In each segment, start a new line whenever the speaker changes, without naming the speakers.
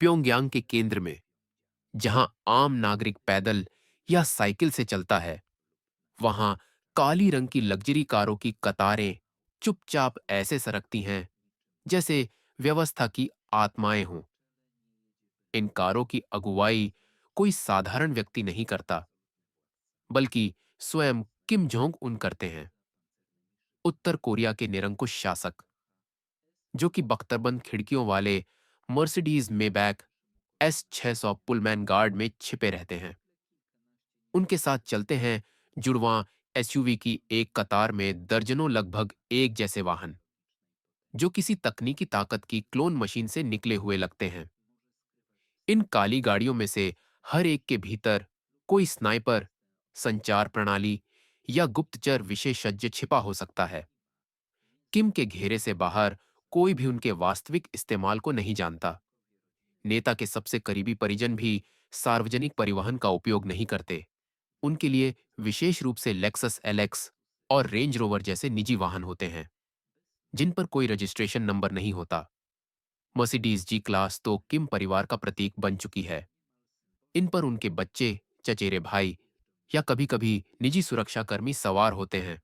Pyongyang के केंद्र में, जहां आम नागरिक पैदल या साइकिल से चलता है, वहां काली रंग की लग्जरी कारों की कतारें चुपचाप ऐसे सरकती हैं जैसे व्यवस्था की आत्माएं हों। इन कारों की अगुवाई कोई साधारण व्यक्ति नहीं करता, बल्कि स्वयं किम जोंग उन करते हैं, उत्तर कोरिया के निरंकुश शासक, जो कि बख्तरबंद खिड़कियों वाले Mercedes Maybach S600 Pullman guard में छिपे रहते हैं। उनके साथ चलते हैं जुड़वां एसयूवी की एक कतार में दर्जनों लगभग एक जैसे वाहन, जो किसी तकनीकी ताकत की क्लोन मशीन से निकले हुए लगते हैं। इन काली गाड़ियों में से हर एक के भीतर कोई स्नाइपर, संचार प्रणाली या गुप्तचर विशेषज्ञ छिपा हो सकता है। किम के घेरे से बाहर कोई भी उनके वास्तविक इस्तेमाल को नहीं जानता। नेता के सबसे करीबी परिजन भी सार्वजनिक परिवहन का उपयोग नहीं करते। उनके लिए विशेष रूप से लेक्सस एलएक्स और रेंज रोवर जैसे निजी वाहन होते हैं, जिन पर कोई रजिस्ट्रेशन नंबर नहीं होता। मर्सिडीज जी क्लास तो किम परिवार का प्रतीक बन चुकी है। इन पर उनके बच्चे, चचेरे भाई या कभी-कभी निजी सुरक्षाकर्मी सवार होते हैं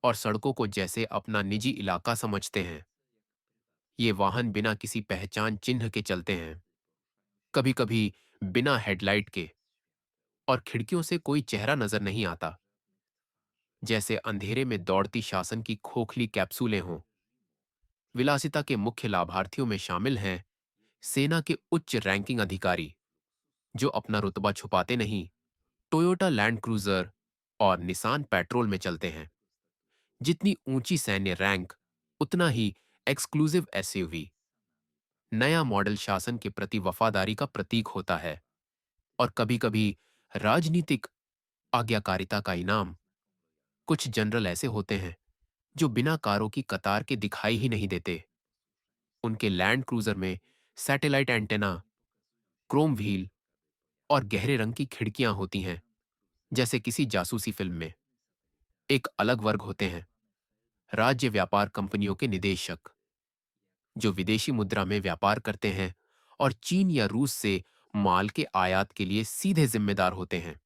और सड़कों को जैसे अपना निजी इलाका समझते हैं। ये वाहन बिना किसी पहचान चिन्ह के चलते हैं, कभी-कभी बिना हेडलाइट के, और खिड़कियों से कोई चेहरा नजर नहीं आता, जैसे अंधेरे में दौड़ती शासन की खोखली कैप्सूलें हों। विलासिता के मुख्य लाभार्थियों में शामिल हैं सेना के उच्च रैंकिंग अधिकारी, जो अपना रुतबा छुपाते नहीं, टोयोटा लैंड क्रूजर और निसान पेट्रोल में चलते हैं। जितनी ऊंची सैन्य रैंक, उतना ही एक्सक्लूसिव एसयूवी नया मॉडल शासन के प्रति वफादारी का प्रतीक होता है, और कभी-कभी राजनीतिक आज्ञाकारिता का इनाम। कुछ जनरल ऐसे होते हैं जो बिना कारों की कतार के दिखाई ही नहीं देते। उनके लैंड क्रूजर में सैटेलाइट एंटेना, क्रोम व्हील और गहरे रंग की खिड़कियां होती हैं, जैसे किसी जासूसी फिल्म में। एक अलग वर्ग होते हैं राज्य व्यापार कंपनियों के निदेशक, जो विदेशी मुद्रा में व्यापार करते हैं और चीन या रूस से माल के आयात के लिए सीधे जिम्मेदार होते हैं।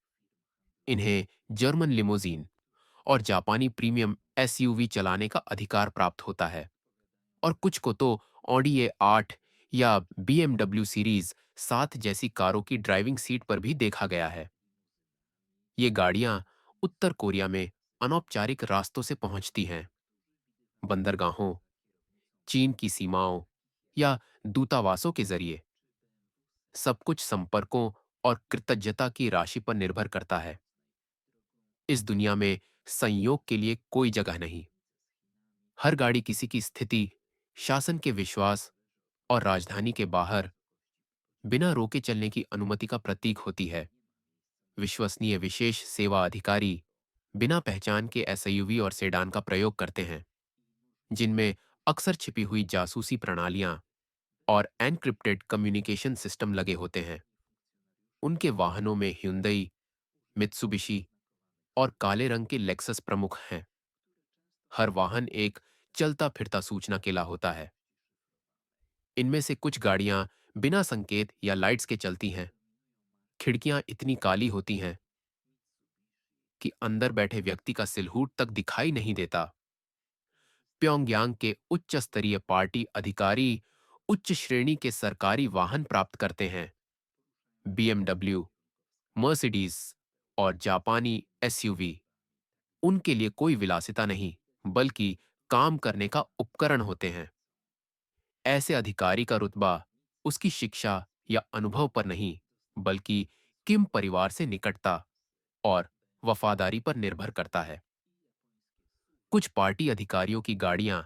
इन्हें जर्मन लिमोजीन और जापानी प्रीमियम एसयूवी चलाने का अधिकार प्राप्त होता है, और कुछ को तो ऑडी A8 या BMW सीरीज 7 जैसी कारों की ड्राइविंग सीट पर भी देखा गया है। ये गाड़ियां उत्तर कोरिया में अनौपचारिक रास्तों से पहुंचती हैं, बंदरगाहों, चीन की सीमाओं या दूतावासों के जरिए। सब कुछ संपर्कों और कृतज्ञता की राशि पर निर्भर करता है। इस दुनिया में संयोग के लिए कोई जगह नहीं। हर गाड़ी किसी की स्थिति, शासन के विश्वास और राजधानी के बाहर बिना रोके चलने की अनुमति का प्रतीक होती है। विश्वसनीय विशेष सेवा अधिकारी बिना पहचान के एसयूवी और सेडान का प्रयोग करते हैं, जिनमें अक्सर छिपी हुई जासूसी प्रणालियां और एनक्रिप्टेड कम्युनिकेशन सिस्टम लगे होते हैं। उनके वाहनों में hyundai, मित्सुबिशी और काले रंग के लेक्सस प्रमुख हैं। हर वाहन एक चलता फिरता सूचना केला होता है। इनमें से कुछ गाड़ियां बिना संकेत या लाइट्स के चलती हैं। खिड़कियां इतनी काली होती हैं कि अंदर बैठे व्यक्ति का सिलहूट तक दिखाई नहीं देता। प्योंगयांग के उच्च स्तरीय पार्टी अधिकारी उच्च श्रेणी के सरकारी वाहन प्राप्त करते हैं। BMW, मर्सिडीज और जापानी एसयूवी उनके लिए कोई विलासिता नहीं, बल्कि काम करने का उपकरण होते हैं। ऐसे अधिकारी का रुतबा उसकी शिक्षा या अनुभव पर नहीं, बल्कि किम परिवार से निकटता और वफादारी पर निर्भर करता है। कुछ पार्टी अधिकारियों की गाड़ियां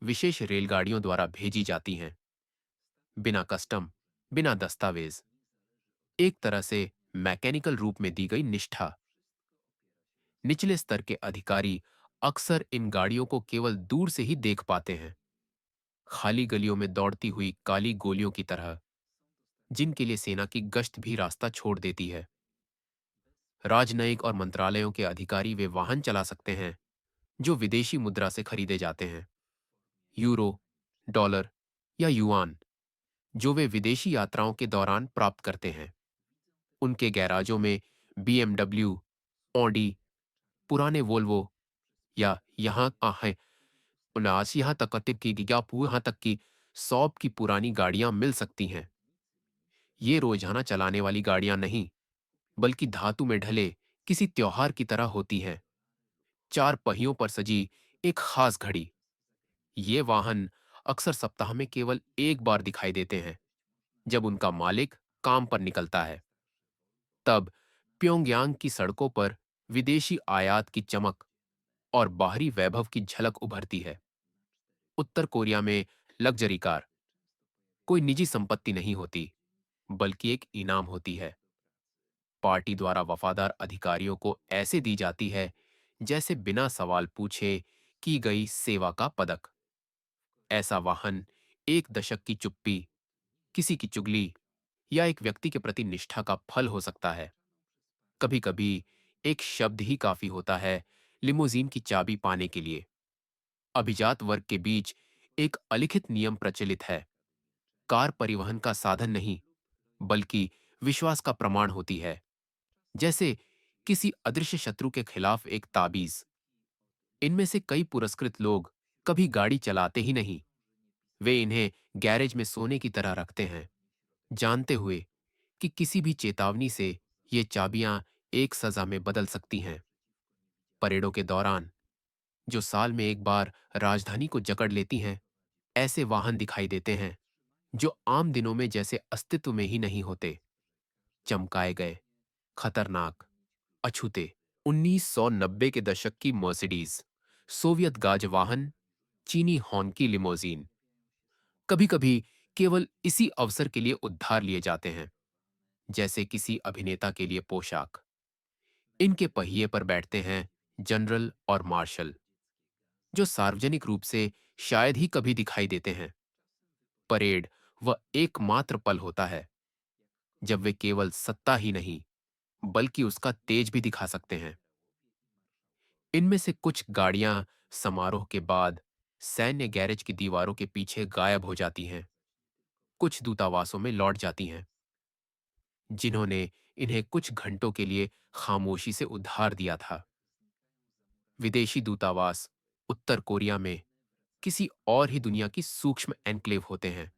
विशेष रेलगाड़ियों द्वारा भेजी जाती हैं, बिना कस्टम, बिना दस्तावेज, एक तरह से मैकेनिकल रूप में दी गई निष्ठा। निचले स्तर के अधिकारी अक्सर इन गाड़ियों को केवल दूर से ही देख पाते हैं, खाली गलियों में दौड़ती हुई काली गोलियों की तरह, जिनके लिए सेना की गश्त भी रास्ता छोड़ देती है। राजनयिक और मंत्रालयों के अधिकारी वे वाहन चला सकते हैं जो विदेशी मुद्रा से खरीदे जाते हैं, यूरो, डॉलर या युआन, जो वे विदेशी यात्राओं के दौरान प्राप्त करते हैं। उनके गैराजों में बीएमडब्ल्यू, ऑडी, पुराने वोल्वो या यहाँ तक कि सौब की पुरानी गाड़ियां मिल सकती हैं। ये रोजाना चलाने वाली गाड़ियां नहीं, बल्कि धातु में ढले किसी त्योहार की तरह होती हैं। चार पहियों पर सजी एक खास घड़ी। ये वाहन अक्सर सप्ताह में केवल एक बार दिखाई देते हैं, जब उनका मालिक काम पर निकलता है। तब प्योंगयांग की सड़कों पर विदेशी आयात की चमक और बाहरी वैभव की झलक उभरती है। उत्तर कोरिया में लग्जरी कार कोई निजी संपत्ति नहीं होती, बल्कि एक इनाम होती है। पार्टी द्वारा वफादार अधिकारियों को ऐसे दी जाती है, जैसे बिना सवाल पूछे की गई सेवा का पदक। ऐसा वाहन एक दशक की चुप्पी, किसी की चुगली या एक व्यक्ति के प्रति निष्ठा का फल हो सकता है। कभी कभी एक शब्द ही काफी होता है लिमोजीन की चाबी पाने के लिए। अभिजात वर्ग के बीच एक अलिखित नियम प्रचलित है। कार परिवहन का साधन नहीं, बल्कि विश्वास का प्रमाण होती है, जैसे किसी अदृश्य शत्रु के खिलाफ एक ताबीज। इनमें से कई पुरस्कृत लोग कभी गाड़ी चलाते ही नहीं। वे इन्हें गैरेज में सोने की तरह रखते हैं, जानते हुए कि किसी भी चेतावनी से ये चाबियां एक सजा में बदल सकती हैं। परेडों के दौरान, जो साल में एक बार राजधानी को जकड़ लेती हैं, ऐसे वाहन दिखाई देते हैं जो आम दिनों में जैसे अस्तित्व में ही नहीं होते। चमकाए गए, खतरनाक, अछूते। 1990 के दशक की मर्सिडीज, सोवियत गाज वाहन, चीनी हॉन्की लिमोजीन कभी कभी केवल इसी अवसर के लिए उद्धार लिए जाते हैं, जैसे किसी अभिनेता के लिए पोशाक। इनके पहिए पर बैठते हैं जनरल और मार्शल, जो सार्वजनिक रूप से शायद ही कभी दिखाई देते हैं। परेड वह एकमात्र पल होता है जब वे केवल सत्ता ही नहीं, बल्कि उसका तेज भी दिखा सकते हैं। इनमें से कुछ गाड़ियां समारोह के बाद सैन्य गैरेज की दीवारों के पीछे गायब हो जाती हैं। कुछ दूतावासों में लौट जाती हैं, जिन्होंने इन्हें कुछ घंटों के लिए खामोशी से उधार दिया था। विदेशी दूतावास उत्तर कोरिया में किसी और ही दुनिया की सूक्ष्म एन्क्लेव होते हैं।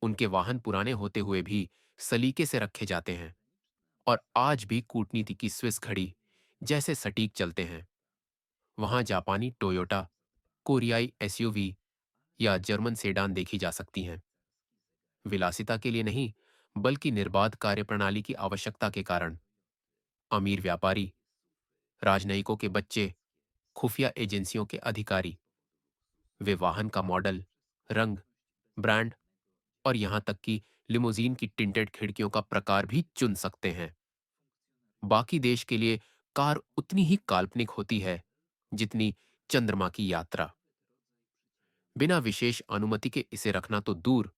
उनके वाहन पुराने होते हुए भी सलीके से रखे जाते हैं और आज भी कूटनीति की स्विस घड़ी जैसे सटीक चलते हैं। वहां जापानी टोयोटा, कोरियाई एसयूवी या जर्मन सेडान देखी जा सकती हैं। विलासिता के लिए नहीं, बल्कि निर्बाध कार्यप्रणाली की आवश्यकता के कारण। अमीर व्यापारी, राजनयिकों के बच्चे, खुफिया एजेंसियों के अधिकारी, वे वाहन का मॉडल, रंग, ब्रांड और यहां तक कि लिमोजीन की टिंटेड खिड़कियों का प्रकार भी चुन सकते हैं। बाकी देश के लिए कार उतनी ही काल्पनिक होती है जितनी चंद्रमा की यात्रा। बिना विशेष अनुमति के इसे रखना तो दूर,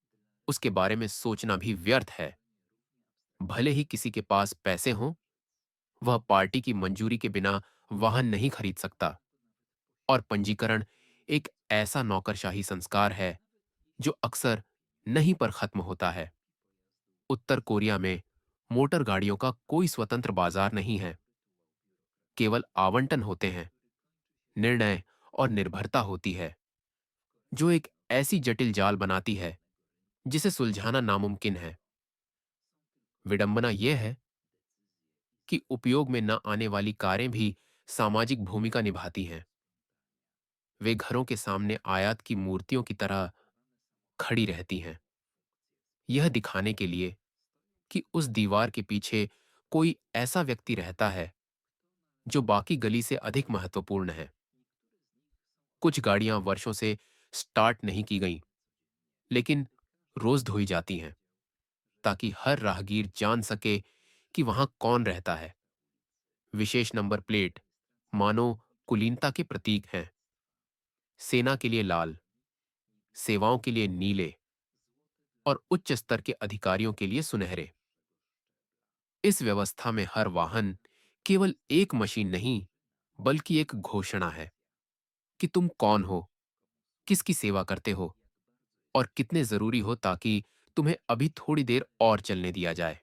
उसके बारे में सोचना भी व्यर्थ है। भले ही किसी के पास पैसे हों, वह पार्टी की मंजूरी के बिना वाहन नहीं खरीद सकता। और पंजीकरण एक ऐसा नौकरशाही संस्कार है जो अक्सर नहीं पर खत्म होता है। उत्तर कोरिया में मोटर गाड़ियों का कोई स्वतंत्र बाजार नहीं है। केवल आवंटन होते हैं, निर्णय और निर्भरता होती है, जो एक ऐसी जटिल जाल बनाती है जिसे सुलझाना नामुमकिन है। विडंबना यह है कि उपयोग में न आने वाली कारें भी सामाजिक भूमिका निभाती हैं। वे घरों के सामने आयात की मूर्तियों की तरह खड़ी रहती हैं, यह दिखाने के लिए कि उस दीवार के पीछे कोई ऐसा व्यक्ति रहता है जो बाकी गली से अधिक महत्वपूर्ण है। कुछ गाड़ियां वर्षों से स्टार्ट नहीं की गईं, लेकिन रोज धोई जाती हैं, ताकि हर राहगीर जान सके कि वहां कौन रहता है। विशेष नंबर प्लेट मानो कुलीनता के प्रतीक हैं। सेना के लिए लाल, सेवाओं के लिए नीले और उच्च स्तर के अधिकारियों के लिए सुनहरे। इस व्यवस्था में हर वाहन केवल एक मशीन नहीं, बल्कि एक घोषणा है कि तुम कौन हो, किसकी सेवा करते हो और कितने जरूरी हो, ताकि तुम्हें अभी थोड़ी देर और चलने दिया जाए।